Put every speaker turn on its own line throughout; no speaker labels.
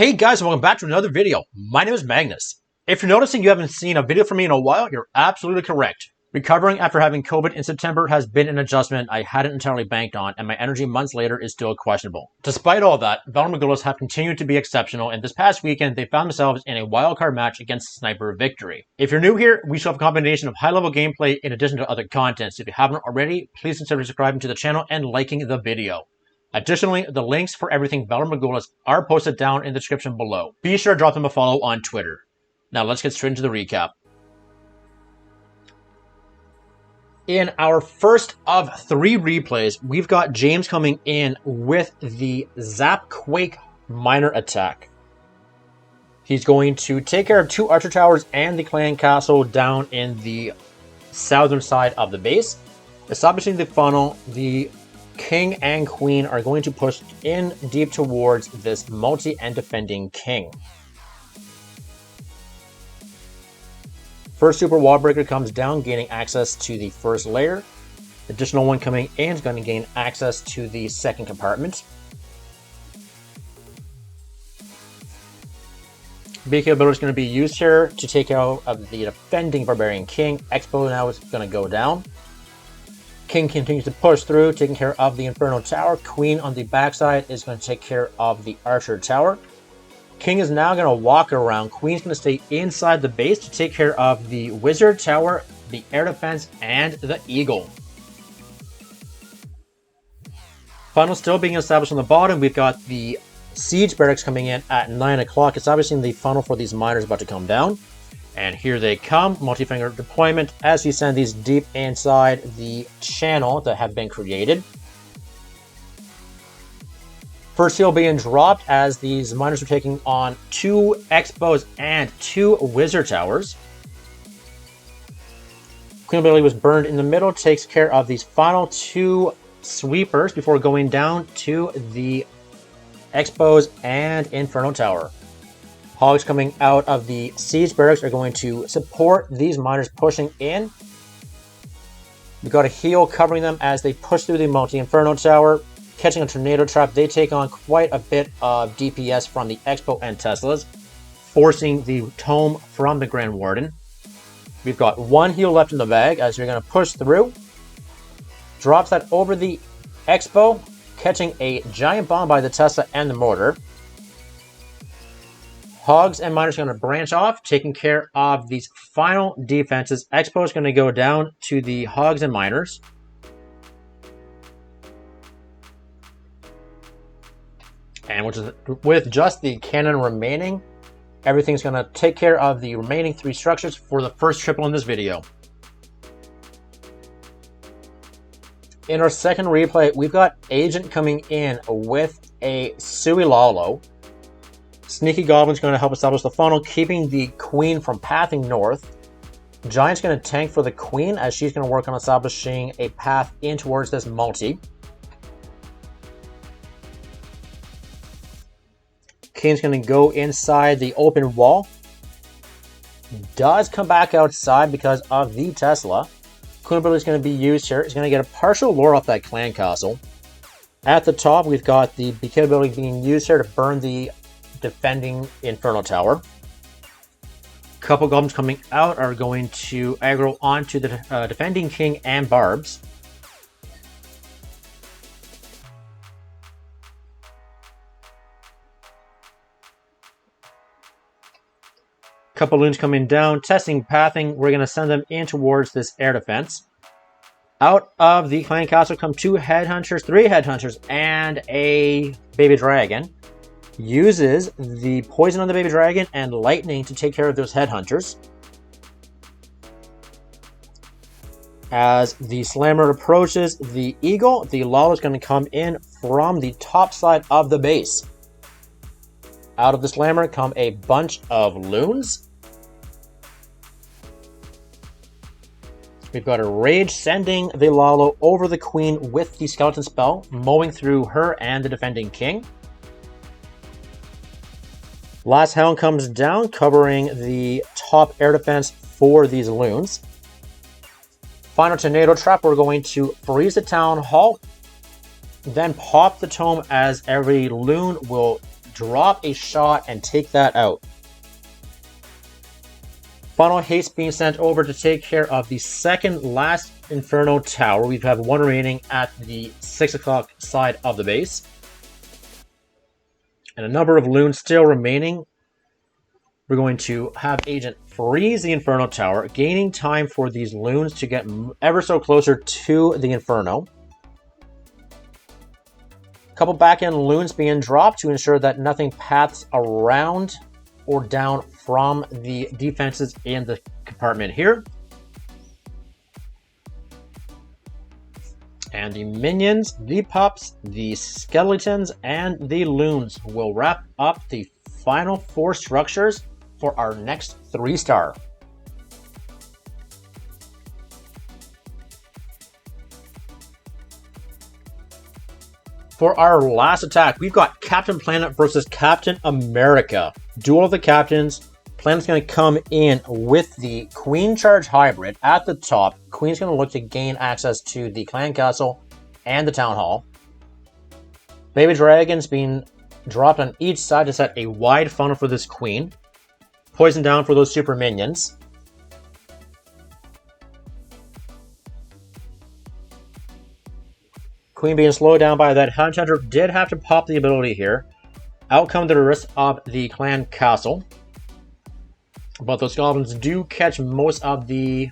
Hey guys, welcome back to another video. My name is Magnus. If you're noticing you haven't seen a video from me in a while, you're absolutely correct. Recovering after having COVID in September has been an adjustment I hadn't entirely banked on, and my energy months later is still questionable. Despite all that, Valar Morghulis have continued to be exceptional, and this past weekend they found themselves in a wildcard match against Sniper Victory. If you're new here, we still have a combination of high-level gameplay in addition to other content, so if you haven't already, please consider subscribing to the channel and liking the video. Additionally, the links for everything Valar Morghulis are posted down in the description below. Be sure to drop them a follow on Twitter. Now let's get straight into the recap. In our first of 3 replays, we've got James coming in with the Zap Quake minor attack. He's going to take care of 2 archer towers and the clan castle down in the southern side of the base. Establishing the funnel, the king and queen are going to push in deep towards this multi and defending king. First super wall breaker comes down, gaining access to the first layer. Additional one coming in is going to gain access to the second compartment. BK ability is going to be used here to take out of the defending barbarian king. Expo now is going to go down. King continues to push through, taking care of the Inferno Tower. Queen on the backside is going to take care of the Archer Tower. King is now going to walk around. Queen's going to stay inside the base to take care of the Wizard Tower, the Air Defense, and the Eagle. Funnel still being established on the bottom. We've got the Siege Barracks coming in at 9 o'clock. It's obviously the funnel for these miners about to come down. And here they come, multi-finger deployment as we send these deep inside the channel that have been created. First heal being dropped as these miners are taking on 2 Expos and 2 Wizard Towers. Queen ability was burned in the middle, takes care of these final 2 sweepers before going down to the Expos and Inferno Tower. Hogs coming out of the Siege Barracks are going to support these miners pushing in. We've got a heal covering them as they push through the multi-Inferno Tower. Catching a tornado trap, they take on quite a bit of DPS from the Expo and Teslas, forcing the tome from the Grand Warden. We've got 1 heal left in the bag as you're going to push through. Drops that over the Expo, catching a giant bomb by the Tesla and the mortar. Hogs and miners are going to branch off, taking care of these final defenses. Expo is going to go down to the hogs and miners. And with just the cannon remaining, everything's going to take care of the remaining 3 structures for the first triple in this video. In our second replay, we've got Agent coming in with a Suilalo. Sneaky Goblin's going to help establish the funnel, keeping the Queen from pathing north. Giant's going to tank for the Queen as she's going to work on establishing a path in towards this multi. King's going to go inside the open wall. Does come back outside because of the Tesla. Queen ability is going to be used here. It's going to get a partial lure off that clan castle. At the top, we've got the BK ability being used here to burn the defending Inferno Tower. Couple goblins coming out are going to aggro onto the defending king and barbs. Couple loons coming down, testing pathing. We're going to send them in towards this air defense. Out of the clan castle come 2 headhunters, 3 headhunters, and a baby dragon. Uses the poison on the baby dragon and lightning to take care of those headhunters. As the slammer approaches the eagle, the Lalo is going to come in from the top side of the base. Out of the slammer come a bunch of loons. We've got a rage sending the Lalo over the queen with the skeleton spell, mowing through her and the defending king. Last Hound comes down, covering the top air defense for these loons. Final tornado trap, we're going to freeze the town hall, then pop the tome as every loon will drop a shot and take that out. Final haste being sent over to take care of the second last Inferno Tower. We have one remaining at the 6 o'clock side of the base. And a number of loons still remaining. We're going to have Agent freeze the Inferno Tower, gaining time for these loons to get ever so closer to the Inferno. A couple back-end loons being dropped to ensure that nothing paths around or down from the defenses in the compartment here. And the minions, the pups, the skeletons, and the loons will wrap up the final 4 structures for our next 3-star. For our last attack, we've got Captain Planet versus Captain America. Duel of the Captains. Planet's going to come in with the Queen Charge Hybrid at the top. Queen's going to look to gain access to the Clan Castle and the Town Hall. Baby Dragons being dropped on each side to set a wide funnel for this Queen. Poison down for those super minions. Queen being slowed down by that Hunt Hunter did have to pop the ability here. Out come the rest of the Clan Castle. But those goblins do catch most of the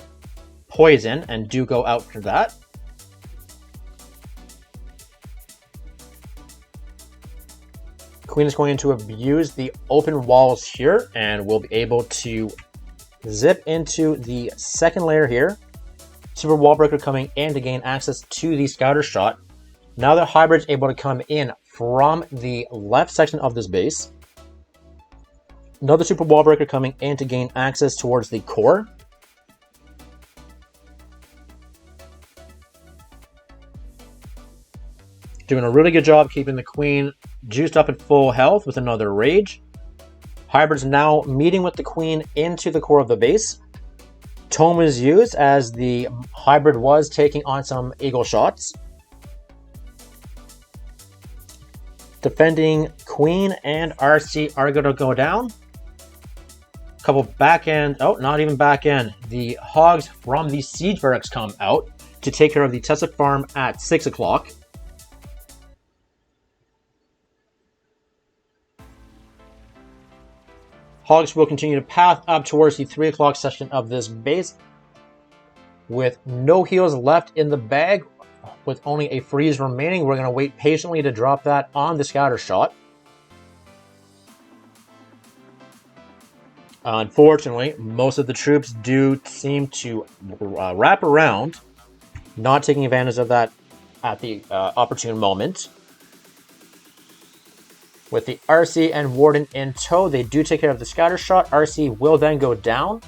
poison and do go out for that. Queen is going to abuse the open walls here and will be able to zip into the second layer here. Super Wall Breaker coming in to gain access to the Scouter Shot. Now the Hybrid's able to come in from the left section of this base. Another Super Wall Breaker coming in to gain access towards the core. Doing a really good job keeping the Queen juiced up at full health with another Rage. Hybrid's now meeting with the Queen into the core of the base. Tome is used as the Hybrid was taking on some Eagle shots. Defending Queen and RC are going to go down. A couple back end, oh, not even back end. The Hogs from the Siege Barracks come out to take care of the Tesla Farm at 6 o'clock. Hogs will continue to path up towards the 3 o'clock section of this base with no heals left in the bag. With only a freeze remaining, we're going to wait patiently to drop that on the Scouter Shot. Unfortunately, most of the troops do seem to wrap around, not taking advantage of that at the opportune moment. With the RC and Warden in tow, they do take care of the Scouter Shot. RC will then go down.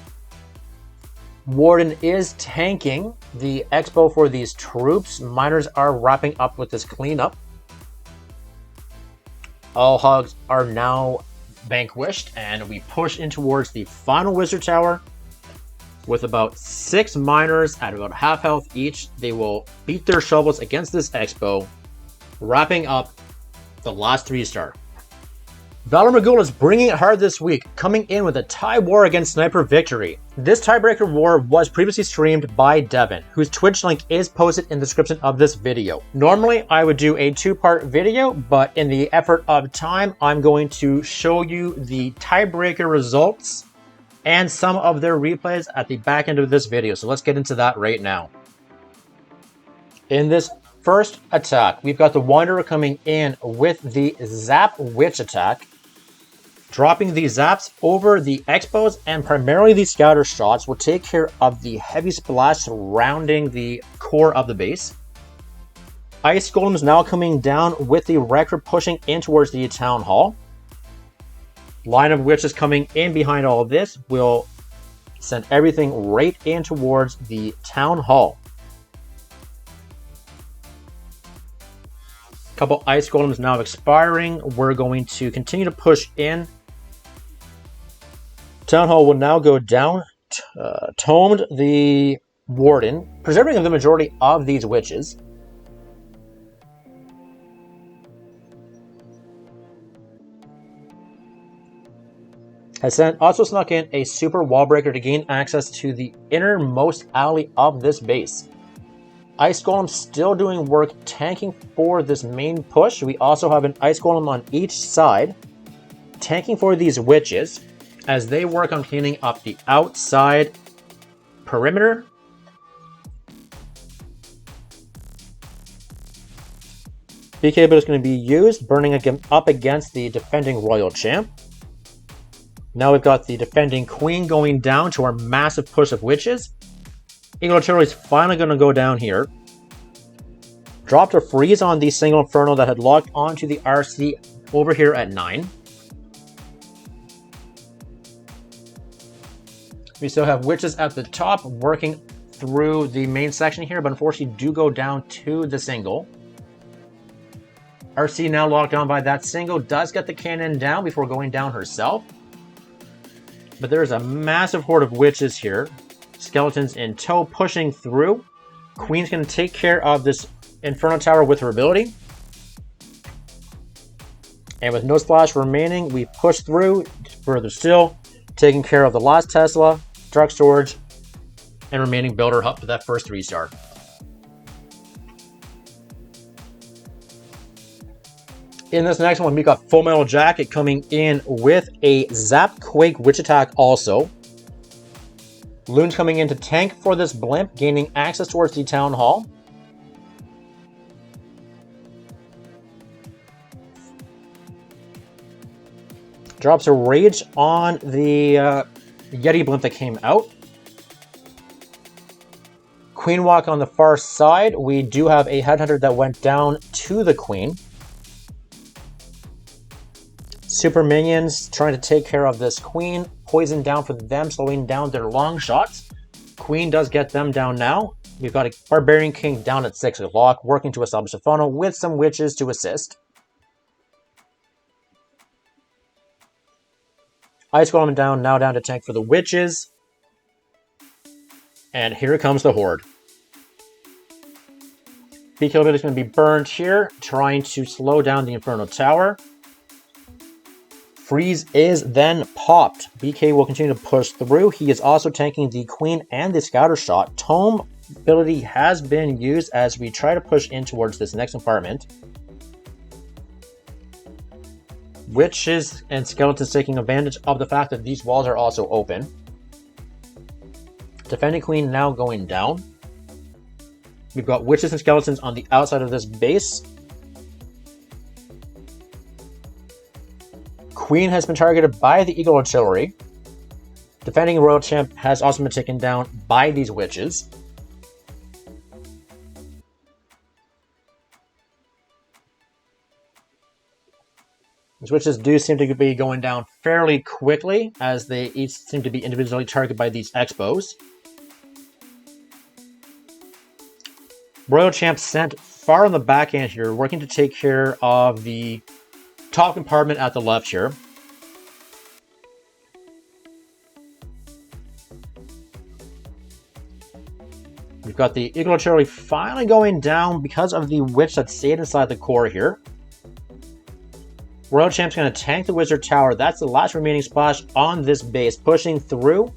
Warden is tanking the Expo for these troops. Miners are wrapping up with this cleanup. All Hogs are now vanquished, and we push in towards the final Wizard Tower. With about 6 miners at about half health each, they will beat their shovels against this Expo, wrapping up the last 3-star. Valar Morghulis bringing it hard this week, coming in with a tie war against Sniper Victory. This tiebreaker war was previously streamed by Devin, whose Twitch link is posted in the description of this video. Normally, I would do a 2-part video, but in the effort of time, I'm going to show you the tiebreaker results and some of their replays at the back end of this video. So let's get into that right now. In this first attack, we've got the Wanderer coming in with the Zap Witch attack. Dropping the zaps over the Expos and primarily the Scouter Shots will take care of the heavy splash surrounding the core of the base. Ice Golems now coming down with the Wrecker pushing in towards the Town Hall. Line of Witches coming in behind all of this will send everything right in towards the Town Hall. Couple Ice Golems now expiring. We're going to continue to push in. Town Hall will now go down. Tomed the Warden, preserving the majority of these witches. Has also snuck in a super wall breaker to gain access to the innermost alley of this base. Ice Golem still doing work tanking for this main push. We also have an Ice Golem on each side tanking for these witches as they work on cleaning up the outside perimeter. BK is going to be used, burning up against the defending Royal Champ. Now we've got the defending Queen going down to our massive push of witches. Eagle Artillery is finally going to go down here. Dropped a freeze on the single Inferno that had locked onto the RC over here at 9. We still have witches at the top working through the main section here, but unfortunately do go down to the single. RC now locked on by that single, does get the cannon down before going down herself. But there's a massive horde of witches here. Skeletons in tow pushing through. Queen's going to take care of this Inferno Tower with her ability. And with no splash remaining, we push through further still, taking care of the last Tesla, Dark Storage, and remaining builder up to that first 3-star. In this next one, we got Full Metal Jacket coming in with a Zap Quake Witch Attack also. Loon's coming in to tank for this blimp, gaining access towards the Town Hall. Drops a Rage on the Yeti blimp that came out. Queen Walk on the far side. We do have a Headhunter that went down to the Queen. Super Minions trying to take care of this Queen. Poison down for them, slowing down their long shots. Queen does get them down now. We've got a Barbarian King down at 6 o'clock, working to establish a funnel with some witches to assist. Ice Golem down, now down to tank for the witches. And here comes the Horde. BK is going to be burned here, trying to slow down the Inferno Tower. Freeze is then popped. BK will continue to push through. He is also tanking the Queen and the Scouter Shot. Tome ability has been used as we try to push in towards this next compartment. Witches and Skeletons taking advantage of the fact that these walls are also open. Defending Queen now going down. We've got Witches and Skeletons on the outside of this base. Queen has been targeted by the Eagle Artillery. Defending Royal Champ has also been taken down by these witches. These witches do seem to be going down fairly quickly, as they each seem to be individually targeted by these Expos. Royal Champ sent far on the back end here, working to take care of the top compartment at the left here. We've got the Eagle Artillery finally going down because of the witch that stayed inside the core here. Royal Champ's going to tank the Wizard Tower. That's the last remaining splash on this base, pushing through.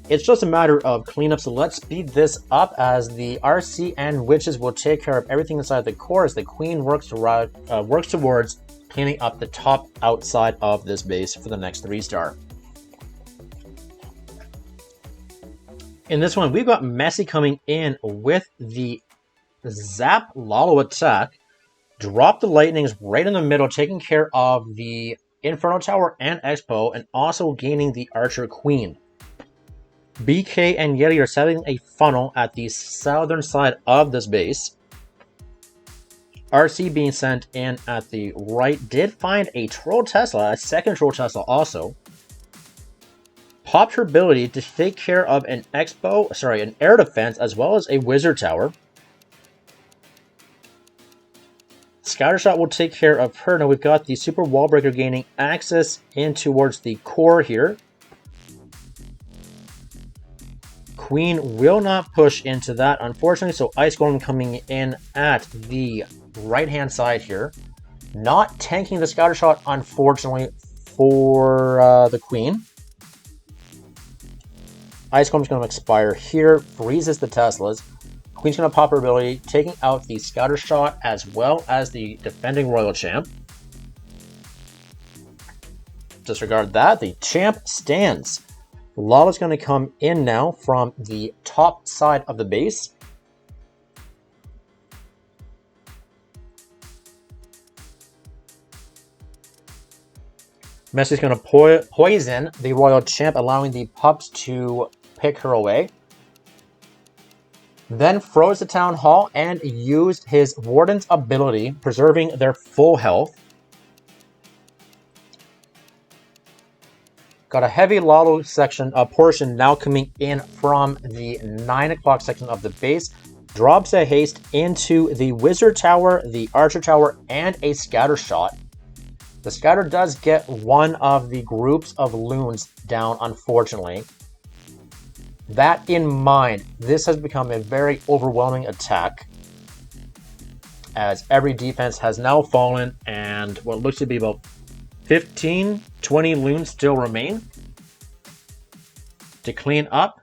It's just a matter of cleanup, so let's speed this up as the RC and witches will take care of everything inside the core as the Queen works towards cleaning up the top outside of this base for the next 3-star. In this one, we've got Messi coming in with the Zap Lalo attack. Drop the Lightnings right in the middle, taking care of the Inferno Tower and Expo, and also gaining the Archer Queen. BK and Yeti are setting a funnel at the southern side of this base. RC being sent in at the right, did find a Troll Tesla, a second Troll Tesla also. Popped her ability to take care of an air defense as well as a Wizard Tower. Scattershot will take care of her. Now we've got the Super Wall Breaker gaining access in towards the core here. Queen will not push into that, unfortunately, so Ice Golem coming in at the right-hand side here. Not tanking the Scattershot, unfortunately, for the Queen. Ice Comb's going to expire here, freezes the Teslas. Queen's going to pop her ability, taking out the Scatter Shot as well as the defending Royal Champ. Disregard that. The Champ stands. Lava's going to come in now from the top side of the base. Messi's going to poison the Royal Champ, allowing the pups to pick her away. Then froze the Town Hall and used his Warden's ability, preserving their full health. Got a heavy lotto section, portion now coming in from the 9 o'clock section of the base. Drops a haste into the Wizard Tower, the Archer Tower, and a Scatter Shot. The Scatter does get one of the groups of loons down, unfortunately. That in mind, this has become a very overwhelming attack, as every defense has now fallen and what looks to be about 15, 20 loons still remain. To clean up,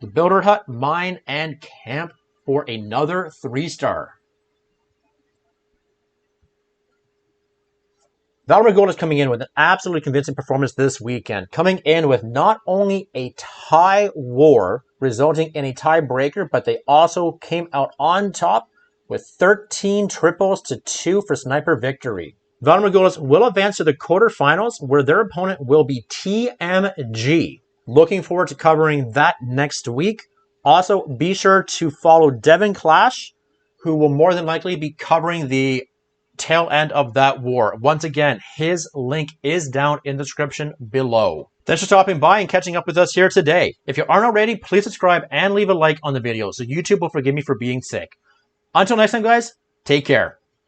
the Builder Hut, Mine, and Camp for another 3-star. Valar Morghulis coming in with an absolutely convincing performance this weekend, coming in with not only a tie war resulting in a tiebreaker, but they also came out on top with 13 triples to 2 for sniper victory. Valar Morghulis will advance to the quarterfinals, where their opponent will be TMG. Looking forward to covering that next week. Also, be sure to follow Devin Clash, who will more than likely be covering the tail end of that war. Once again, his link is down in the description below. Thanks for stopping by and catching up with us here today. If you aren't already, please subscribe and leave a like on the video so YouTube will forgive me for being sick. Until next time, guys, take care.